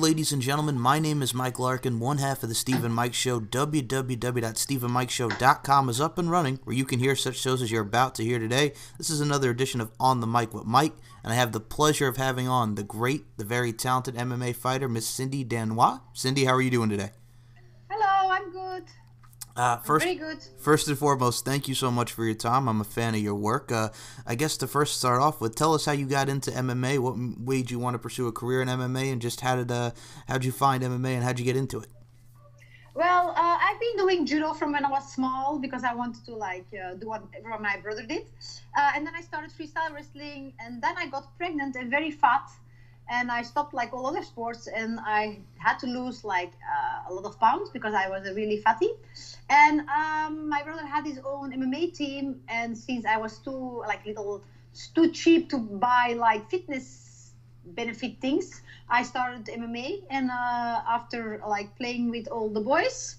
ladies and gentlemen. My name is Mike Larkin, one half of the Steve and Mike Show. www.steveandmikeshow.com is up and running, where you can hear such shows as you're about to hear today. This is another edition of On the Mic with Mike, and I have the pleasure of having on the great, the very talented MMA fighter, Miss Cindy Dandois. Cindy, how are you doing today? Hello, I'm good. Very good. First and foremost, thank you so much for your time. I'm a fan of your work. I guess to first start off with, tell us how you got into MMA. What made you want to pursue a career in MMA, and just how'd you find MMA and how'd you get into it? Well, I've been doing judo from when I was small because I wanted to do whatever my brother did, and then I started freestyle wrestling, and then I got pregnant and very fat. And I stopped like all other sports, and I had to lose a lot of pounds because I was really fatty. And my brother had his own MMA team, and since I was too cheap to buy fitness benefit things, I started MMA. And after playing with all the boys,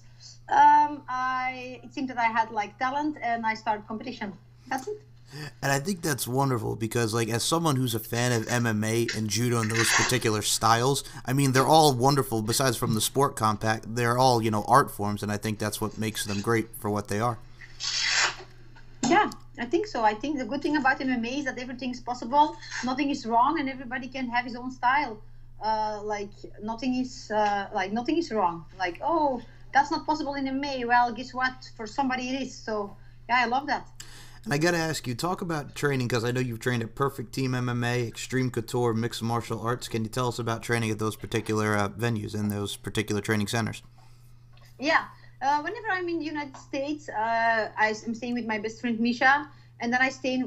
it seemed that I had talent, and I started competition. That's it. And I think that's wonderful because, as someone who's a fan of MMA and judo and those particular styles, I mean, they're all wonderful. Besides from the sport compact, they're all, art forms, and I think that's what makes them great for what they are. Yeah, I think so. I think the good thing about MMA is that everything's possible, nothing is wrong, and everybody can have his own style. Nothing is wrong. Oh, that's not possible in MMA. Well, guess what? For somebody it is. So, yeah, I love that. And I got to ask you, talk about training, because I know you've trained at Perfect Team MMA, Extreme Couture, Mixed Martial Arts. Can you tell us about training at those particular venues and those particular training centers? Yeah. Whenever I'm in the United States, I'm staying with my best friend Misha, and then I stay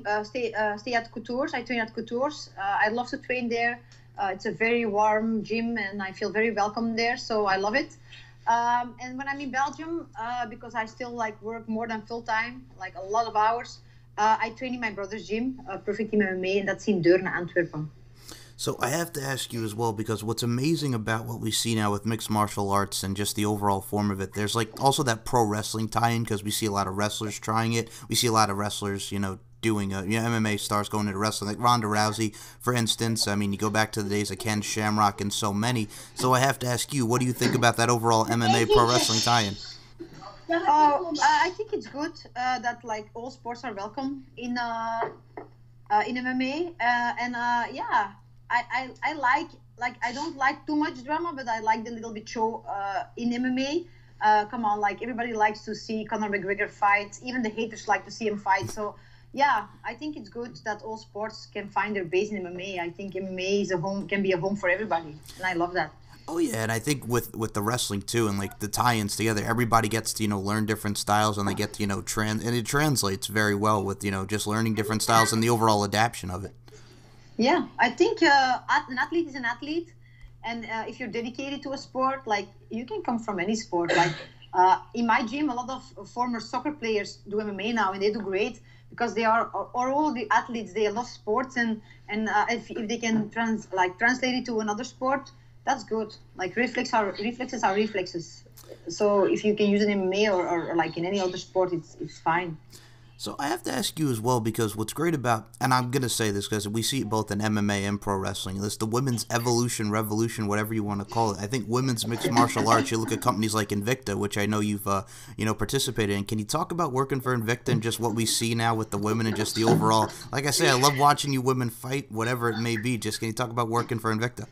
at Coutures. I train at Coutures. I love to train there. It's a very warm gym, and I feel very welcome there, so I love it. And when I'm in Belgium, because I still work more than full time, a lot of hours, I train in my brother's gym, Perfect Team MMA, and that's in Deurne, Antwerpen. So I have to ask you as well, because what's amazing about what we see now with mixed martial arts and just the overall form of it, there's also that pro wrestling tie-in, because we see a lot of wrestlers trying it. We see a lot of wrestlers, doing MMA stars going into wrestling, like Ronda Rousey, for instance. I mean, you go back to the days of Ken Shamrock and so many. So I have to ask you, what do you think about that overall MMA pro wrestling tie-in? I think it's good that all sports are welcome in MMA, yeah, I I don't like too much drama, but I like the little bit show in MMA. Come on, everybody likes to see Conor McGregor fight. Even the haters like to see him fight. So yeah, I think it's good that all sports can find their base in MMA. I think MMA is can be a home for everybody, and I love that. Oh yeah, and I think with the wrestling too, and the tie-ins together, everybody gets to learn different styles, and they get to and it translates very well with just learning different styles and the overall adaptation of it. Yeah, I think an athlete is an athlete, and if you're dedicated to a sport, you can come from any sport. In my gym, a lot of former soccer players do MMA now, and they do great because they are all the athletes. They love sports, and if they can translate it to another sport, that's good. Reflexes are reflexes. So if you can use it in MMA or in any other sport, it's fine. So I have to ask you as well, because what's great about, and I'm going to say this because we see it both in MMA and pro wrestling, this the women's evolution, revolution, whatever you want to call it. I think women's mixed martial arts, you look at companies like Invicta, which I know you've participated in. Can you talk about working for Invicta and just what we see now with the women and just the overall, like I say, I love watching you women fight, whatever it may be. Just can you talk about working for Invicta?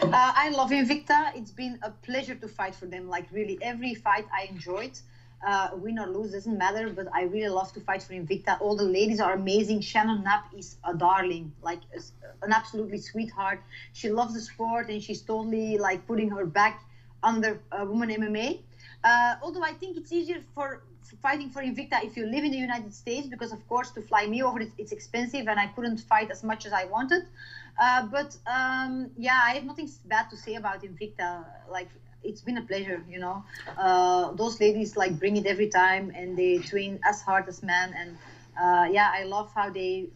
I love Invicta. It's been a pleasure to fight for them. Really, every fight I enjoyed. Win or lose doesn't matter, but I really love to fight for Invicta. All the ladies are amazing. Shannon Knapp is a darling, an absolutely sweetheart. She loves the sport, and she's totally putting her back under women MMA. Although I think it's easier for fighting for Invicta if you live in the United States, because of course to fly me over it's expensive, and I couldn't fight as much as I wanted. Yeah, I have nothing bad to say about Invicta. It's been a pleasure, those ladies bring it every time, and they train as hard as men, and yeah, I love how they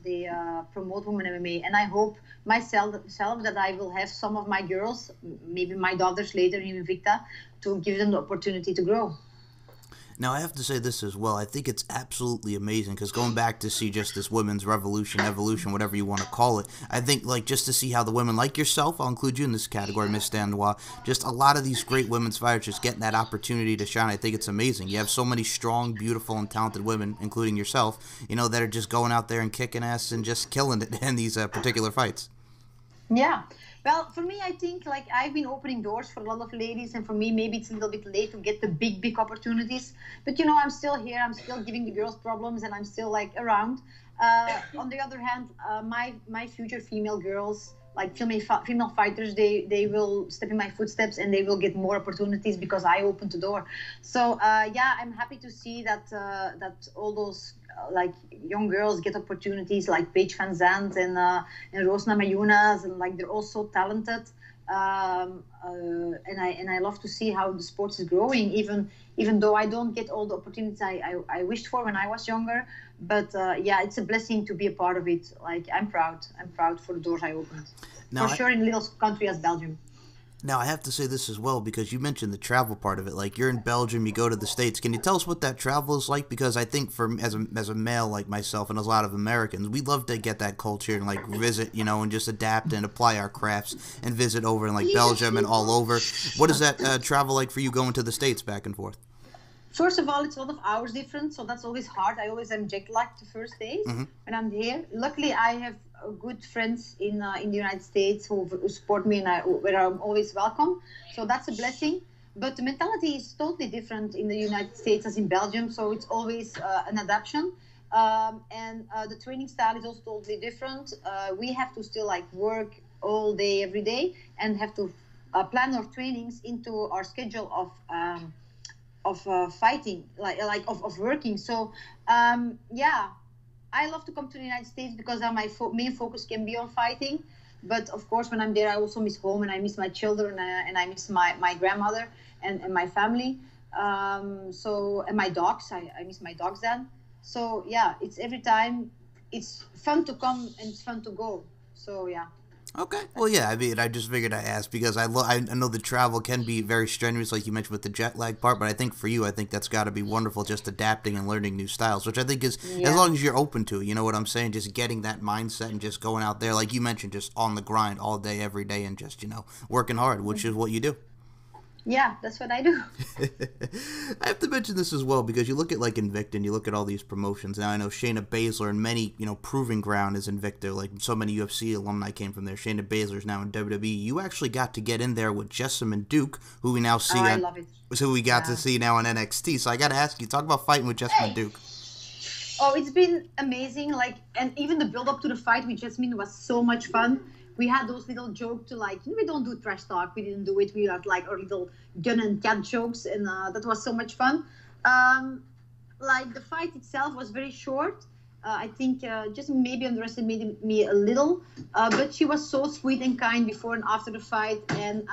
promote women MMA, and I hope myself that I will have some of my girls, maybe my daughters later in Invicta, to give them the opportunity to grow. Now, I have to say this as well. I think it's absolutely amazing because going back to see just this women's revolution, evolution, whatever you want to call it, I think like just to see how the women like yourself, I'll include you in this category, Miss Dandois, just a lot of these great women's fighters just getting that opportunity to shine. I think it's amazing. You have so many strong, beautiful, and talented women, including yourself, that are just going out there and kicking ass and just killing it in these particular fights. Yeah. Well, for me, I think like I've been opening doors for a lot of ladies, and for me, maybe it's a little bit late to get the big opportunities. But I'm still here. I'm still giving the girls problems, and I'm still like around. On the other hand, my future female girls, like female fighters, they will step in my footsteps, and they will get more opportunities because I opened the door. So yeah, I'm happy to see that that all those like young girls get opportunities like Paige Van Zandt and Rosna Mayunas, and like they're all so talented. And I love to see how the sport is growing, even though I don't get all the opportunities I wished for when I was younger. But yeah, it's a blessing to be a part of it. Like I'm proud for the doors I opened. Now, for sure, in a little country as Belgium. Now, I have to say this as well because you mentioned the travel part of it. Like, you're in Belgium, you go to the States. Can you tell us what that travel is like? Because I think as a male like myself and a lot of Americans, we love to get that culture and, like, visit, and just adapt and apply our crafts and visit over in, like, Belgium and all over. What is that travel like for you going to the States back and forth? First of all, it's a lot of hours different, so that's always hard. I always am jet lagged the first days when I'm here. Luckily, I have good friends in the United States who support me, and where I'm always welcome. So that's a blessing. But the mentality is totally different in the United States as in Belgium, so it's always an adaptation. And the training style is also totally different. We have to still like work all day, every day, and have to plan our trainings into our schedule of fighting, of working. So yeah, I love to come to the United States because my main focus can be on fighting. But of course, when I'm there, I also miss home, and I miss my children, and I miss my grandmother and my family. And my dogs, I miss my dogs then. So yeah, it's every time, it's fun to come and it's fun to go. So yeah. Okay. Well, yeah, I mean, I just figured I asked because I know the travel can be very strenuous, like you mentioned with the jet lag part, but I think for you, I think that's got to be wonderful, just adapting and learning new styles, which I think is, as long as you're open to it, you know what I'm saying? Just getting that mindset and just going out there, like you mentioned, just on the grind all day, every day, and just, working hard, which is what you do. Yeah, that's what I do. I have to mention this as well because you look at like Invicta and you look at all these promotions. Now I know Shayna Baszler and many, proving ground is Invicta. Like so many UFC alumni came from there. Shayna Baszler is now in WWE. You actually got to get in there with Jessamyn Duke, who we now see. I love it. Who we got to see now on NXT. So I got to ask you, talk about fighting with Jessamyn Duke. Oh, it's been amazing. Like, and even the build up to the fight with Jessamyn was so much fun. We had those little jokes to like, we don't do trash talk. We didn't do it. We had like our little gun and cat jokes, and that was so much fun. Like the fight itself was very short. I think just maybe underestimated me a little, but she was so sweet and kind before and after the fight, and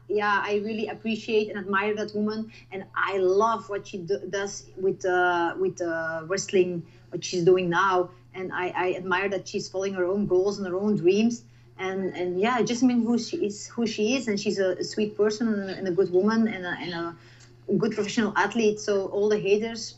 yeah, I really appreciate and admire that woman, and I love what she does with wrestling, what she's doing now, and I admire that she's following her own goals and her own dreams. And yeah, just mean who she is, and she's a sweet person and a good woman and a good professional athlete. So all the haters,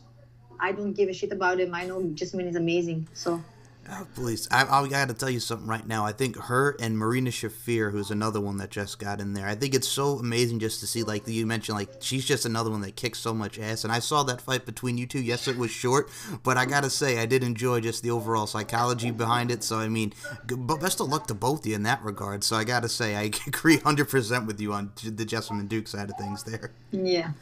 I don't give a shit about him. I know Jasmine is amazing. So. Oh, please. I got to tell you something right now. I think her and Marina Shafir, who's another one that just got in there, I think it's so amazing just to see, like you mentioned, like she's just another one that kicks so much ass. And I saw that fight between you two. Yes, it was short, but I got to say, I did enjoy just the overall psychology behind it. So, I mean, but best of luck to both of you in that regard. So I got to say, I agree 100% with you on the Jessamyn Duke side of things there. Yeah.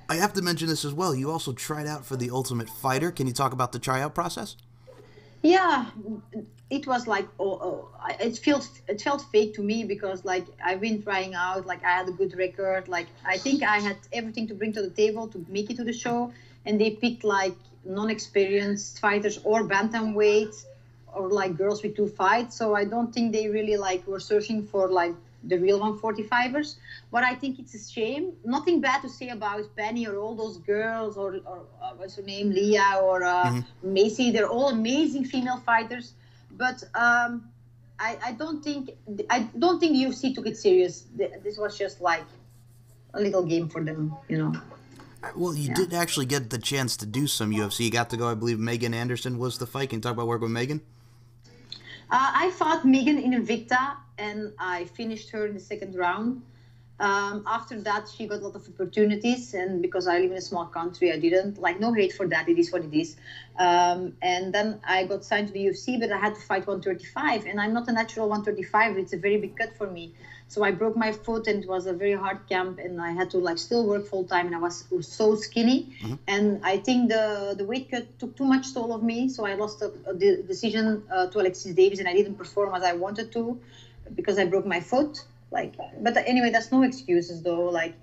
I have to mention this as well. You also tried out for the Ultimate Fighter. Can you talk about the tryout process? Yeah, it was like it felt fake to me because like I've been trying out, like I had a good record, like I think I had everything to bring to the table to make it to the show, and they picked like non-experienced fighters or bantamweights or like girls with 2 fights. So I don't think they really like were searching for like the real 145ers. But I think it's a shame. Nothing bad to say about Penny or all those girls or what's her name, Leah or Macy. They're all amazing female fighters. But I don't think the UFC took it serious. This was just like a little game for them, Well, you Yeah. did actually get the chance to do some UFC. You got to go, I believe Megan Anderson was the fight. Can you talk about work with Megan? I fought Megan in Invicta and I finished her in the second round. After that, she got a lot of opportunities, and because I live in a small country, I didn't. Like, no hate for that. It is what it is. And then I got signed to the UFC, but I had to fight 135, and I'm not a natural 135. It's a very big cut for me. So I broke my foot, and it was a very hard camp, and I had to like still work full time, and I was so skinny. And I think the weight cut took too much toll of me, so I lost the decision to Alexis Davis, and I didn't perform as I wanted to because I broke my foot. Like, but anyway, that's no excuses though. Like,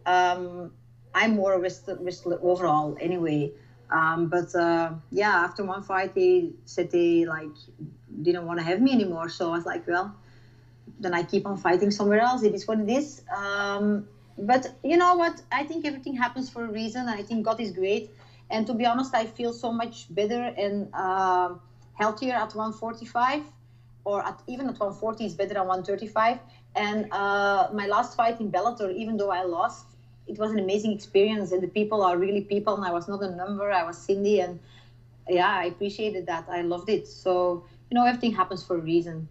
I'm more a wrestler overall anyway. Yeah, after one fight, they said they like didn't want to have me anymore. So I was like, well, then I keep on fighting somewhere else. It is what it is. But you know what? I think everything happens for a reason. I think God is great. And to be honest, I feel so much better and healthier at 145, or even at 140 is better than 135. And my last fight in Bellator, even though I lost, it was an amazing experience. And the people are really people. And I was not a number. I was Cindy. And yeah, I appreciated that. I loved it. So, you know, everything happens for a reason.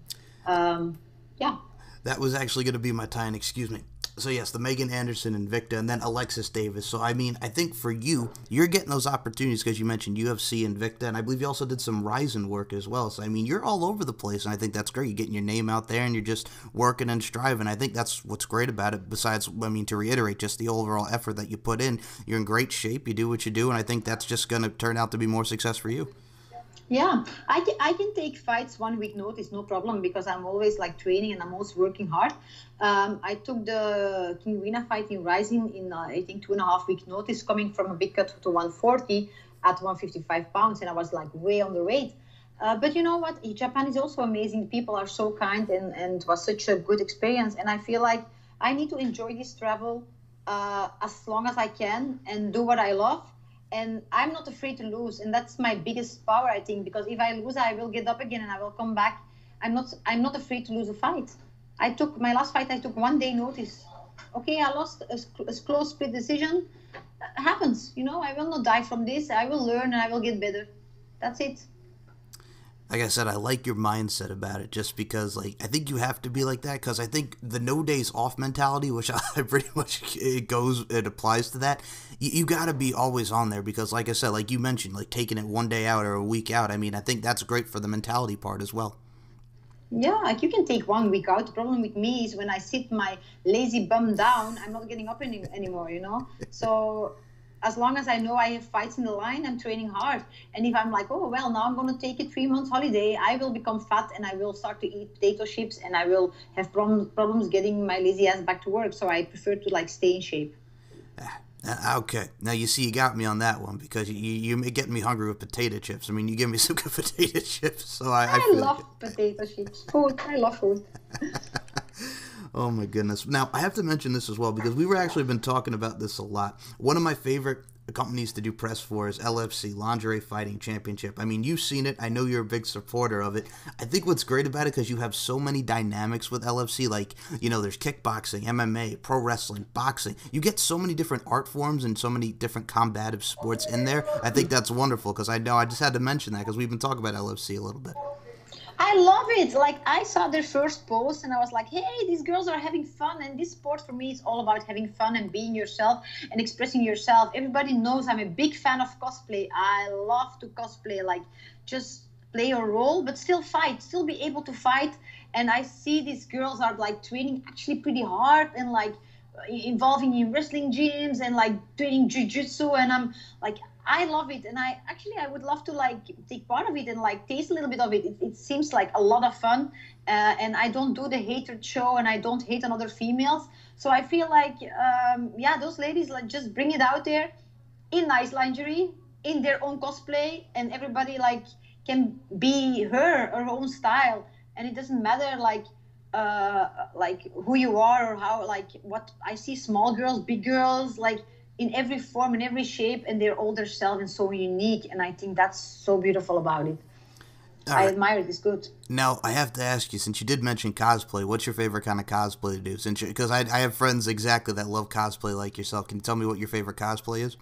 Yeah. That was actually going to be my tie-in, excuse me. So yes, the Megan Anderson Invicta, and then Alexis Davis. So I mean, I think for you, you're getting those opportunities because you mentioned UFC Invicta, and I believe you also did some Ryzen work as well. So I mean, you're all over the place, and I think that's great. You're getting your name out there, and you're just working and striving. I think that's what's great about it. Besides, I mean, to reiterate, just the overall effort that you put in. You're in great shape. You do what you do, and I think that's just going to turn out to be more success for you. Yeah, I can take fights 1 week notice, no problem, because I'm always like training and I'm always working hard. I took the King Rina fight in Rising in, I think, 2.5 week notice, coming from a big cut to 140 at 155 pounds, and I was like way underweight. But you know what? Japan is also amazing. People are so kind, and it was such a good experience. And I feel like I need to enjoy this travel as long as I can and do what I love. And I'm not afraid to lose, and that's my biggest power, I think, because if I lose, I will get up again and I will come back. I'm not afraid to lose a fight. I took my last fight, I took 1 day notice. Okay, I lost a close split decision. Happens, you know. I will not die from this. I will learn and I will get better. That's it. Like I said, I like your mindset about it just because, like, I think you have to be like that because I think the no days off mentality, which I pretty much, it applies to that. You got to be always on there because, like I said, like you mentioned, like taking it 1 day out or a week out. I mean, I think that's great for the mentality part as well. Yeah, like you can take 1 week out. The problem with me is when I sit my lazy bum down, I'm not getting up anymore, you know? So as long as I know I have fights in the line, I'm training hard. And if I'm like, oh, well, now I'm going to take a 3 months holiday, I will become fat and I will start to eat potato chips and I will have problems getting my lazy ass back to work. So I prefer to like stay in shape. Okay, now you see, you got me on that one because you getting me hungry with potato chips. I mean, you give me some good potato chips, so I I feel love potato chips. Food. I love food. Oh my goodness. Now, I have to mention this as well because we were actually been talking about this a lot. One of my favorite companies to do press for is LFC, Lingerie Fighting Championship. I mean, you've seen it. I know you're a big supporter of it. I think what's great about it because you have so many dynamics with LFC, like, you know, there's kickboxing, MMA, pro wrestling, boxing. You get so many different art forms and so many different combative sports in there. I think that's wonderful because I know I just had to mention that because we've been talking about LFC a little bit. I love it. Like I saw their first post and I was like, hey, these girls are having fun. And this sport for me is all about having fun and being yourself and expressing yourself. Everybody knows I'm a big fan of cosplay. I love to cosplay, like just play a role, but still fight, still be able to fight. And I see these girls are like training actually pretty hard and like involving in wrestling gyms and like training jiu-jitsu, and I'm like, I love it, and I would love to like take part of it and like taste a little bit of it. It seems like a lot of fun, and I don't do the hatred show and I don't hate on other females. So I feel like yeah, those ladies like just bring it out there in nice lingerie, in their own cosplay, and everybody like can be her own style, and it doesn't matter like who you are or how, like what I see, small girls, big girls, like in every form, in every shape, and they're all their self and so unique, and I think that's so beautiful about it. All I right. admire it. It's good. Now, I have to ask you, since you did mention cosplay, what's your favorite kind of cosplay to do? Since because I have friends exactly that love cosplay like yourself. Can you tell me what your favorite cosplay is?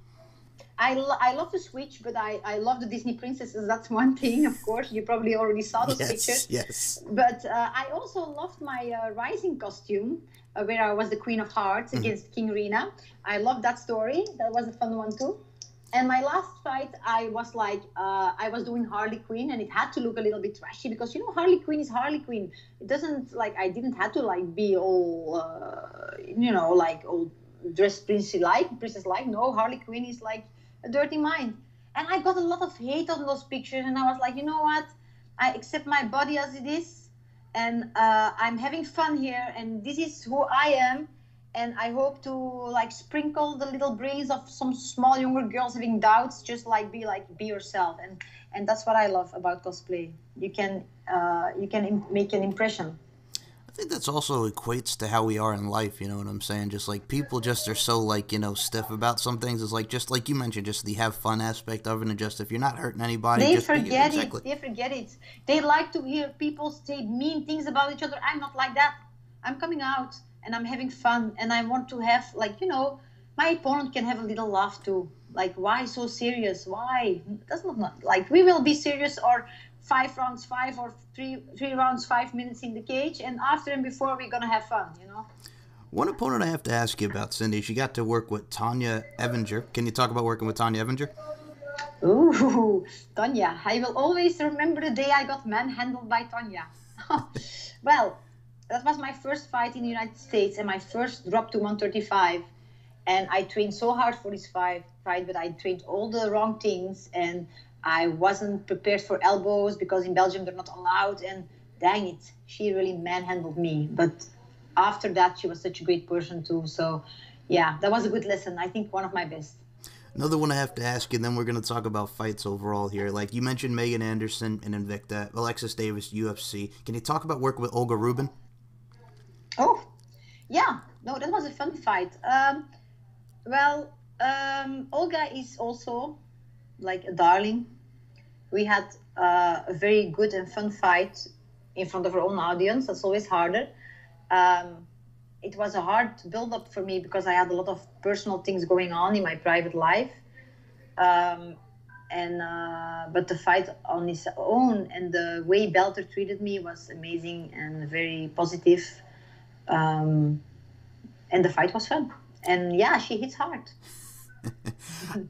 I love to switch, but I love the Disney princesses. That's one thing, of course. You probably already saw those Yes, pictures. yes. But I also loved my Rising costume, where I was the Queen of Hearts Mhm. against King Rena. I love that story. That was a fun one too. And my last fight, I was like, I was doing Harley Quinn, and it had to look a little bit trashy because Harley Quinn is Harley Quinn. It doesn't like I didn't have to like be all, like all dressed princess like. No, Harley Quinn is like a dirty mind. And I got a lot of hate on those pictures, and I was like, you know what? I accept my body as it is, and I'm having fun here, and this is who I am, and I hope to like sprinkle the little brains of some small younger girls having doubts. Just like be yourself, and that's what I love about cosplay. You can make an impression. I think that's also equates to how we are in life, you know what I'm saying? Just like people just are so like, stiff about some things. It's like just like you mentioned, just the have fun aspect of it and just if you're not hurting anybody, They just be you. forget it. Exactly. They forget it. They like to hear people say mean things about each other. I'm not like that. I'm coming out and I'm having fun, and I want to have my opponent can have a little laugh too. Like, why so serious? Why? That's not like we will be serious or 5 rounds, 3 rounds, 5 minutes in the cage, and after and before we're gonna have fun. One opponent I have to ask you about, Cindy, she got to work with Tanya Evinger. Can you talk about working with Tanya Evinger? Ooh, Tonya, I will always remember the day I got manhandled by Tonya. Well, that was my first fight in the United States and my first drop to 135. And I trained so hard for this fight, but I trained all the wrong things, and I wasn't prepared for elbows because in Belgium they're not allowed. And dang it, she really manhandled me. But after that, she was such a great person too. So, yeah, that was a good lesson. I think one of my best. Another one I have to ask you, and then we're going to talk about fights overall here. Like you mentioned Megan Anderson and Invicta, Alexis Davis, UFC. Can you talk about working with Olga Rubin? Oh, yeah, no, that was a fun fight. Well, Olga is also like a darling. We had a very good and fun fight in front of our own audience. That's always harder. Um, it was a hard build up for me because I had a lot of personal things going on in my private life. Um, and But the fight on its own and the way Belter treated me was amazing and very positive. Um, and the fight was fun. And yeah, she hits hard.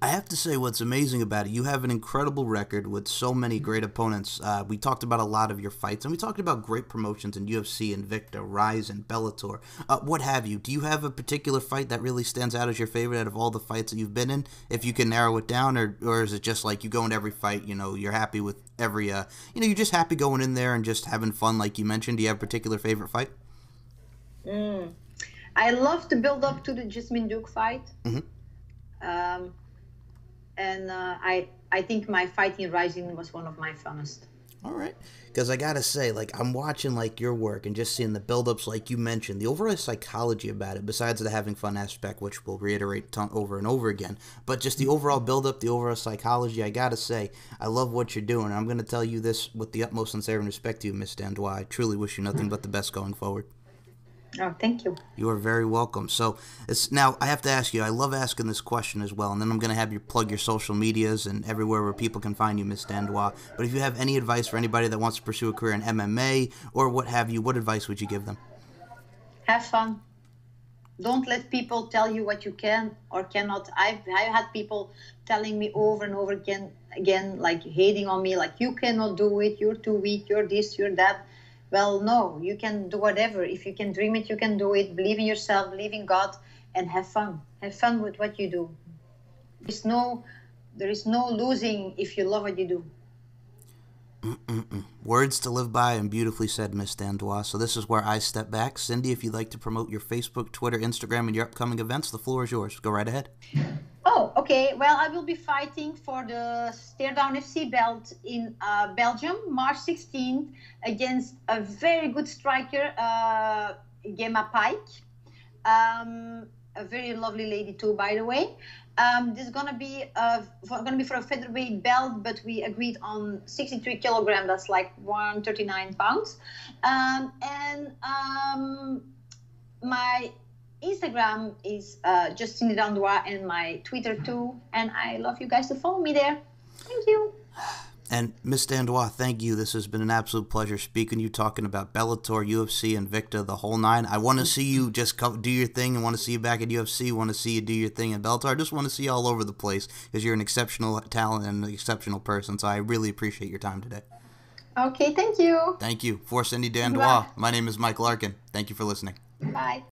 I have to say, what's amazing about it, you have an incredible record with so many great opponents. We talked about a lot of your fights, and we talked about great promotions in UFC, Invicta, Rise, and Bellator. What have you? Do you have a particular fight that really stands out as your favorite out of all the fights that you've been in? If you can narrow it down, or is it just like you go into every fight, you're happy with every, you're just happy going in there and just having fun, like you mentioned? Do you have a particular favorite fight? Mm. I love to build up to the Jasmine Duke fight. Mm-hmm. Um, and I think my fight in Rising was one of my funnest. All right, because I gotta say, like I'm watching like your work and just seeing the build-ups, like you mentioned, the overall psychology about it, besides the having fun aspect, which we'll reiterate over and over again, but just the overall build-up, the overall psychology. I gotta say, I love what you're doing. I'm gonna tell you this with the utmost sincerity and respect to you, Miss Dandois. I truly wish you nothing but the best going forward. Oh, thank you. You are very welcome. So it's now I have to ask you. I love asking this question as well, and then I'm going to have you plug your social medias and everywhere where people can find you, Miss Dandois. But if you have any advice for anybody that wants to pursue a career in MMA or what have you, what advice would you give them? Have fun. Don't let people tell you what you can or cannot. I've had people telling me over and over again, like hating on me, like you cannot do it, you're too weak, you're this, you're that. Well, no, you can do whatever. If you can dream it, you can do it. Believe in yourself, believe in God, and have fun. Have fun with what you do. There is no losing if you love what you do. Words to live by and beautifully said, Miss Dandois. So this is where I step back. Cindy, if you'd like to promote your Facebook, Twitter, Instagram, and your upcoming events, the floor is yours. Go right ahead. Oh, okay. Well, I will be fighting for the Stare Down FC belt in Belgium, March 16th, against a very good striker, Gemma Pike. A very lovely lady too, by the way. This is gonna be for a featherweight belt, but we agreed on 63 kilograms. That's like 139 pounds. My Instagram is Justine Dandois, and my Twitter too. And I love you guys to follow me there. Thank you. And Miss Dandois, thank you. This has been an absolute pleasure speaking to you, talking about Bellator, UFC, Invicta, the whole nine. I want to see you just do your thing. I want to see you back at UFC. Want to see you do your thing at Bellator. I just want to see you all over the place because you're an exceptional talent and an exceptional person. So I really appreciate your time today. Okay, thank you. Thank you. For Cindy Dandois, my name is Mike Larkin. Thank you for listening. Bye.